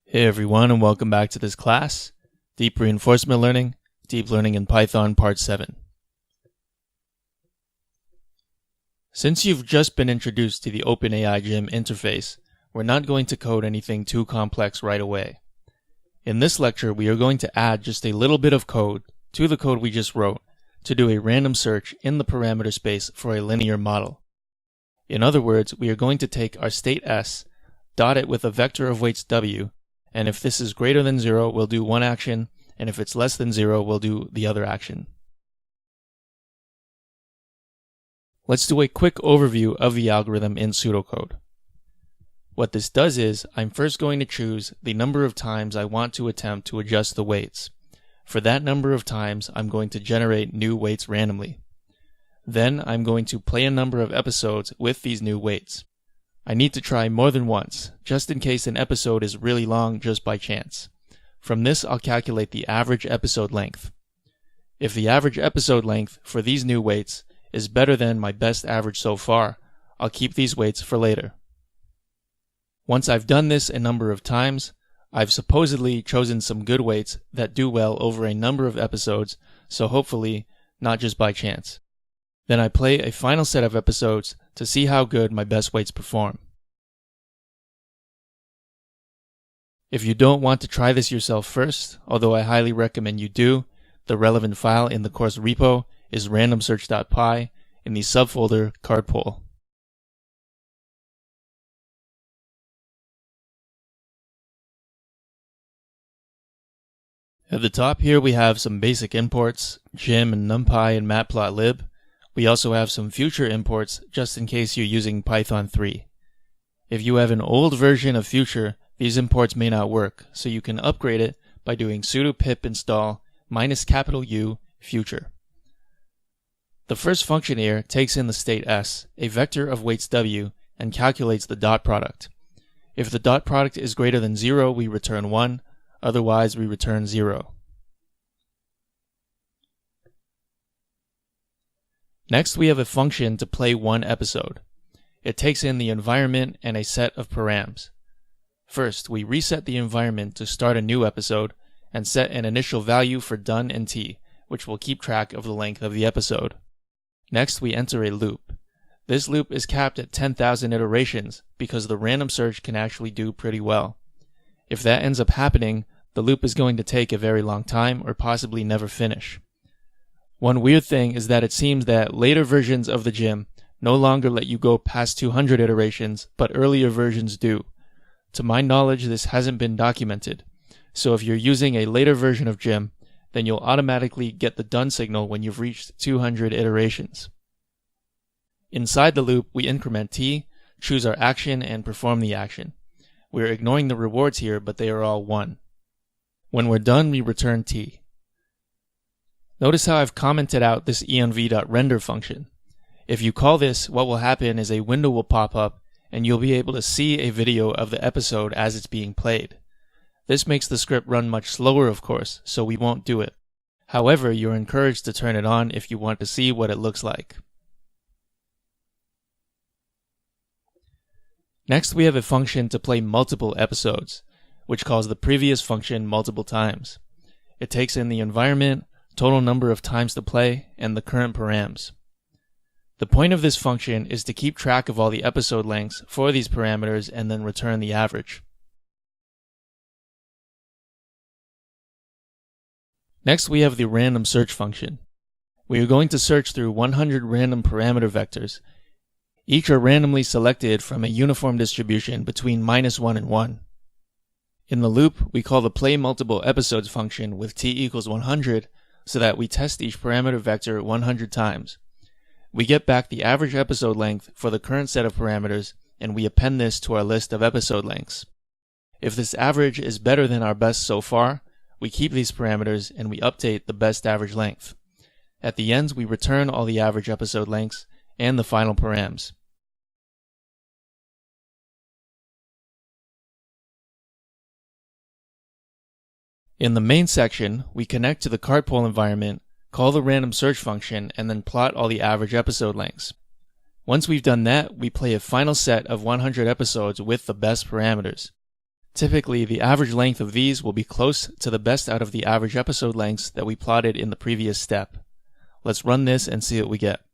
Hey everyone, and welcome back to this class, Deep Reinforcement Learning, Deep Learning in Python Part 7. Since you've just been introduced to the OpenAI Gym interface, we're not going to code anything too complex right away. In this lecture, we are going to add just a little bit of code to the code we just wrote to do a random search in the parameter space for a linear model. In other words, we are going to take our state S, dot it with a vector of weights W, and if this is greater than 0, we'll do one action, and if it's less than 0, we'll do the other action. Let's do a quick overview of the algorithm in pseudocode. What this does is, I'm first going to choose the number of times I want to attempt to adjust the weights. For that number of times, I'm going to generate new weights randomly. Then I'm going to play a number of episodes with these new weights. I need to try more than once, just in case an episode is really long just by chance. From this, I'll calculate the average episode length. If the average episode length for these new weights is better than my best average so far, I'll keep these weights for later. Once I've done this a number of times, I've supposedly chosen some good weights that do well over a number of episodes, so hopefully not just by chance. Then I play a final set of episodes to see how good my best weights perform. If you don't want to try this yourself first, although I highly recommend you do, the relevant file in the course repo is randomsearch.py in the subfolder cardpool. At the top here we have some basic imports, gym and numpy and matplotlib. We also have some future imports just in case you're using Python 3. If you have an old version of future, these imports may not work, so you can upgrade it by doing sudo pip install -U future. The first function here takes in the state S, a vector of weights W, and calculates the dot product. If the dot product is greater than 0, we return 1, otherwise we return 0. Next, we have a function to play one episode. It takes in the environment and a set of params. First, we reset the environment to start a new episode and set an initial value for done and t, which will keep track of the length of the episode. Next, we enter a loop. This loop is capped at 10,000 iterations because the random search can actually do pretty well. If that ends up happening, the loop is going to take a very long time or possibly never finish. One weird thing is that it seems that later versions of the gym no longer let you go past 200 iterations, but earlier versions do. To my knowledge, this hasn't been documented, so if you're using a later version of gym, then you'll automatically get the done signal when you've reached 200 iterations. Inside the loop, we increment t, choose our action, and perform the action. We're ignoring the rewards here, but they are all 1. When we're done, we return t. Notice how I've commented out this env.render function. If you call this, what will happen is a window will pop up and you'll be able to see a video of the episode as it's being played. This makes the script run much slower, of course, so we won't do it. However, you're encouraged to turn it on if you want to see what it looks like. Next, we have a function to play multiple episodes, which calls the previous function multiple times. It takes in the environment, total number of times to play, and the current params. The point of this function is to keep track of all the episode lengths for these parameters and then return the average. Next, we have the random search function. We are going to search through 100 random parameter vectors. Each are randomly selected from a uniform distribution between -1 and 1. In the loop, we call the play multiple episodes function with t equals 100 so that we test each parameter vector 100 times. We get back the average episode length for the current set of parameters, and we append this to our list of episode lengths. If this average is better than our best so far, we keep these parameters and we update the best average length. At the end, we return all the average episode lengths and the final params. In the main section, we connect to the cardpool environment, call the random search function, and then plot all the average episode lengths. Once we've done that, we play a final set of 100 episodes with the best parameters. Typically, the average length of these will be close to the best out of the average episode lengths that we plotted in the previous step. Let's run this and see what we get.